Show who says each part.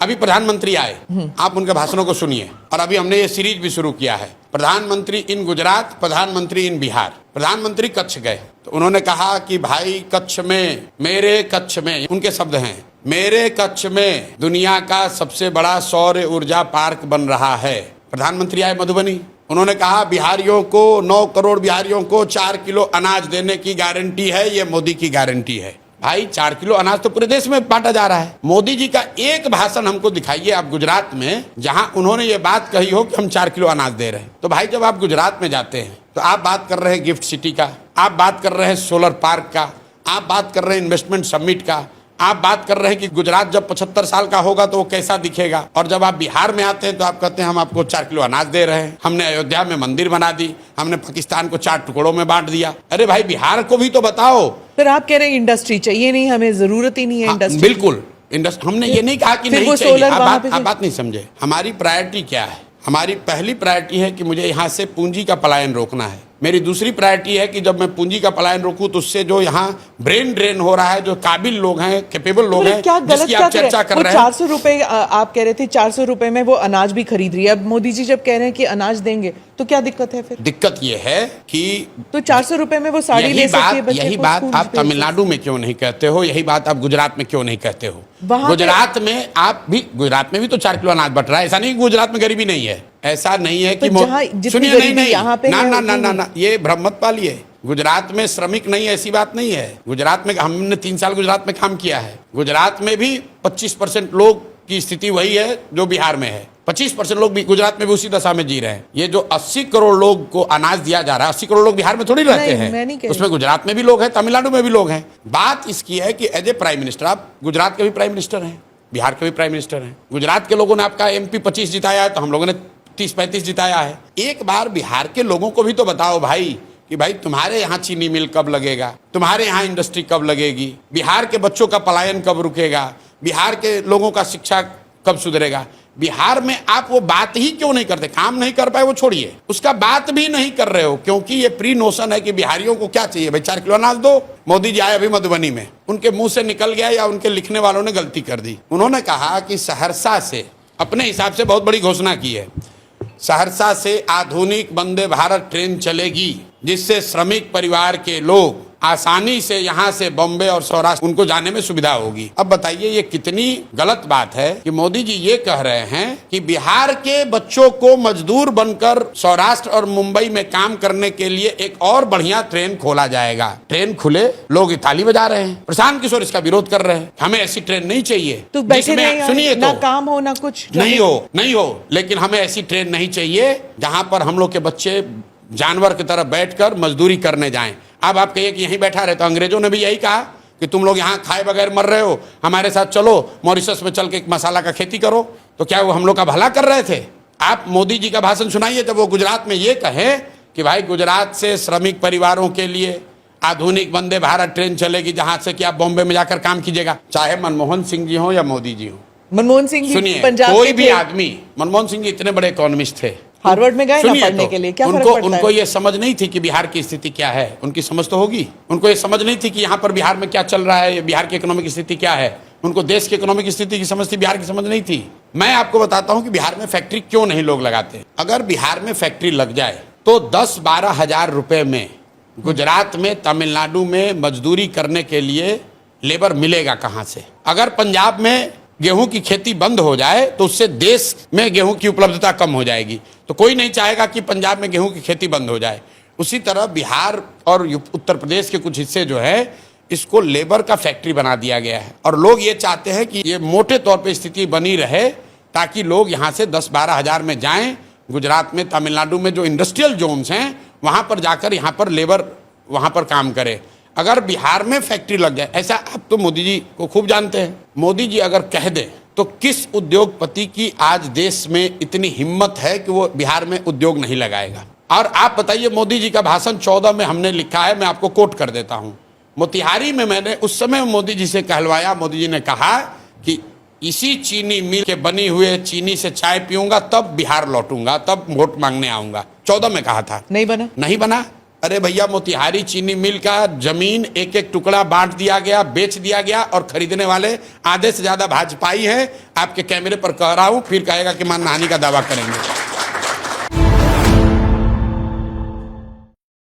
Speaker 1: अभी प्रधानमंत्री आए, आप उनके भाषणों को सुनिए। और अभी हमने ये सीरीज भी शुरू किया है, प्रधानमंत्री इन गुजरात, प्रधानमंत्री इन बिहार। प्रधानमंत्री कच्छ गए तो उन्होंने कहा कि भाई कच्छ में, मेरे कच्छ में, उनके शब्द हैं, मेरे कच्छ में दुनिया का सबसे बड़ा सौर ऊर्जा पार्क बन रहा है। प्रधानमंत्री आए मधुबनी, उन्होंने कहा बिहारियों को, 9 करोड़ बिहारियों को 4 किलो अनाज देने की गारंटी है, ये मोदी की गारंटी है। भाई 4 किलो अनाज तो पूरे देश में बांटा जा रहा है। मोदी जी का एक भाषण हमको दिखाइए आप गुजरात में जहां उन्होंने ये बात कही हो कि हम 4 किलो अनाज दे रहे हैं। तो भाई जब आप गुजरात में जाते हैं तो आप बात कर रहे हैं गिफ्ट सिटी का, आप बात कर रहे हैं सोलर पार्क का, आप बात कर रहे हैं इन्वेस्टमेंट समिट का, आप बात कर रहे हैं कि गुजरात जब 75 साल का होगा तो वो कैसा दिखेगा। और जब आप बिहार में आते हैं तो आप कहते हैं हम आपको 4 किलो अनाज दे रहे हैं, हमने अयोध्या में मंदिर बना दी, हमने पाकिस्तान को 4 टुकड़ों में बांट दिया। अरे भाई बिहार को भी तो बताओ।
Speaker 2: फिर आप कह रहे हैं इंडस्ट्री चाहिए नहीं, हमें जरूरत ही नहीं है इंडस्ट्री।
Speaker 1: बिल्कुल, इंडस्ट्री हमने ये नहीं कहा कि नहीं चाहिए। आप बात नहीं समझे। हमारी प्रायोरिटी क्या है? हमारी पहली प्रायोरिटी है कि मुझे यहाँ से पूंजी का पलायन रोकना है। मेरी दूसरी प्रायोरिटी है कि जब मैं पूंजी का पलायन रोकूं तो उससे जो यहाँ ब्रेन ड्रेन हो रहा है, जो काबिल लोग हैं, कैपेबल लोग हैं, जिसकी आप चर्चा कर रहे हैं।
Speaker 2: 400 रुपए आप कह रहे थे, 400 रुपए में वो अनाज भी खरीद रही है। अब मोदी जी जब कह रहे हैं कि अनाज देंगे तो क्या दिक्कत है फिर? दिक्कत
Speaker 1: ये है कि
Speaker 2: तो 400 रुपए में वो साड़ी ले सकती है।
Speaker 1: यही बात आप तमिलनाडु में क्यों नहीं कहते हो? यही बात आप गुजरात में क्यों नहीं कहते हो? गुजरात में आप भी, गुजरात में भी तो 4 किलो अनाज बट रहा है। ऐसा नहीं गुजरात में गरीबी नहीं है, ऐसा नहीं है कि सुनिए, नहीं यहाँ पे ना, ये भ्रम मत पालिए। गुजरात में श्रमिक नहीं, ऐसी बात नहीं है। गुजरात में हमने 3 साल गुजरात में काम किया है। गुजरात में भी 25% लोग की स्थिति वही है जो बिहार में है। 25% लोग भी गुजरात में भी उसी दशा में जी रहे हैं। ये जो 80 करोड़ लोग को अनाज दिया जा रहा है, 80 करोड़ लोग बिहार में थोड़ी रहते हैं, उसमें गुजरात में भी लोग हैं, तमिलनाडु में भी लोग हैं। बात इसकी है कि एज ए प्राइम मिनिस्टर, आप गुजरात के भी प्राइम मिनिस्टर हैं, बिहार के भी प्राइम मिनिस्टर हैं। गुजरात के लोगों ने आपका MP 25 जिताया है, तो हम लोगों ने 30-35 जिताया है। एक बार बिहार के लोगों को भी तो बताओ भाई कि भाई तुम्हारे यहाँ चीनी मिल कब लगेगा, तुम्हारे यहाँ इंडस्ट्री कब लगेगी, बिहार के बच्चों का पलायन कब रुकेगा, बिहार के लोगों का शिक्षा कब सुधरेगा। बिहार में आप वो बात ही क्यों नहीं करते? काम नहीं कर पाए वो छोड़िए, उसका बात भी नहीं कर रहे हो, क्योंकि ये प्री नोशन है कि बिहारियों को क्या चाहिए भाई, 4 किलो अनाज दो। मोदी जी आए अभी मधुबनी में, उनके मुंह से निकल गया या उनके लिखने वालों ने गलती कर दी। उन्होंने कहा कि सहरसा से, अपने हिसाब से बहुत बड़ी घोषणा की है, सहरसा से आधुनिक वंदे भारत ट्रेन चलेगी, जिससे श्रमिक परिवार के लोग आसानी से यहाँ से बॉम्बे और सौराष्ट्र उनको जाने में सुविधा होगी। अब बताइए ये कितनी गलत बात है कि मोदी जी ये कह रहे हैं कि बिहार के बच्चों को मजदूर बनकर सौराष्ट्र और मुंबई में काम करने के लिए एक और बढ़िया ट्रेन खोला जाएगा। ट्रेन खुले, लोग ताली बजा रहे हैं, प्रशांत किशोर इसका विरोध कर रहे हैं, हमें ऐसी ट्रेन नहीं चाहिए।
Speaker 2: तो सुनिए, ना काम हो ना कुछ
Speaker 1: नहीं हो, लेकिन हमें ऐसी ट्रेन नहीं चाहिए जहां पर हम लोग के बच्चे जानवर की तरह बैठकर मजदूरी करने जाएं। अब आप कहिए कि यहीं बैठा रहे, तो अंग्रेजों ने भी यही कहा कि तुम लोग यहाँ खाए बगैर मर रहे हो, हमारे साथ चलो मॉरिशस में चल के एक मसाला का खेती करो। तो क्या वो हम लोग का भला कर रहे थे? आप मोदी जी का भाषण सुनाइए जब वो गुजरात में ये कहे कि भाई गुजरात से श्रमिक परिवारों के लिए आधुनिक वंदे भारत ट्रेन चलेगी, जहां से कि आप बॉम्बे में जाकर काम कीजिएगा, चाहे मनमोहन सिंह जी हो या मोदी जी हो।
Speaker 2: मनमोहन सिंह,
Speaker 1: सुनिए, कोई भी आदमी, मनमोहन सिंह जी इतने बड़े इकोनॉमिस्ट थे,
Speaker 2: हार्वर्ड में गए ना पढ़ने के लिए, क्या फर्क पड़ता है?
Speaker 1: उनको ये समझ नहीं थी कि बिहार की स्थिति क्या है, उनकी समझ तो होगी। उनको ये समझ नहीं थी कि यहाँ पर बिहार में क्या चल रहा है, बिहार की इकोनॉमिक स्थिति क्या है। उनको देश की इकोनॉमिक स्थिति की समझ थी, बिहार की समझ नहीं थी। मैं आपको बताता हूँ कि बिहार में फैक्ट्री क्यों नहीं लोग लगाते। अगर बिहार में फैक्ट्री लग जाए तो 10-12 हजार रुपए में गुजरात में, तमिलनाडु में मजदूरी करने के लिए लेबर मिलेगा कहाँ से? अगर पंजाब में गेहूं की खेती बंद हो जाए तो उससे देश में गेहूं की उपलब्धता कम हो जाएगी। तो कोई नहीं चाहेगा कि पंजाब में गेहूं की खेती बंद हो जाए। उसी तरह बिहार और उत्तर प्रदेश के कुछ हिस्से जो है, इसको लेबर का फैक्ट्री बना दिया गया है, और लोग ये चाहते हैं कि ये मोटे तौर पे स्थिति बनी रहे ताकि लोग यहाँ से 10-12 हजार में जाएं। गुजरात में, तमिलनाडु में जो इंडस्ट्रियल जोन्स हैं वहाँ पर जाकर यहाँ पर लेबर वहाँ पर काम करे। अगर बिहार में फैक्ट्री लग जाए, ऐसा आप तो मोदी जी को खूब जानते हैं, मोदी जी अगर कह दे तो किस उद्योगपति की आज देश में इतनी हिम्मत है कि वो बिहार में उद्योग नहीं लगाएगा? और आप बताइए, मोदी जी का भाषण 14 में हमने लिखा है, मैं आपको कोट कर देता हूँ। मोतिहारी में मैंने उस समय मोदी जी से कहलवाया, मोदी जी ने कहा कि इसी चीनी मिल के बनी हुए चीनी से चाय पीऊंगा, तब बिहार लौटूंगा, तब वोट मांगने आऊंगा। 14 में कहा था,
Speaker 2: नहीं बना।
Speaker 1: नहीं बना। अरे भैया, मोतिहारी चीनी मिल का जमीन एक एक टुकड़ा बांट दिया गया, बेच दिया गया, और खरीदने वाले आधे से ज्यादा भाजपाई हैं। आपके कैमरे पर कह रहा हूं, फिर कहेगा कि मानहानि का दावा करेंगे।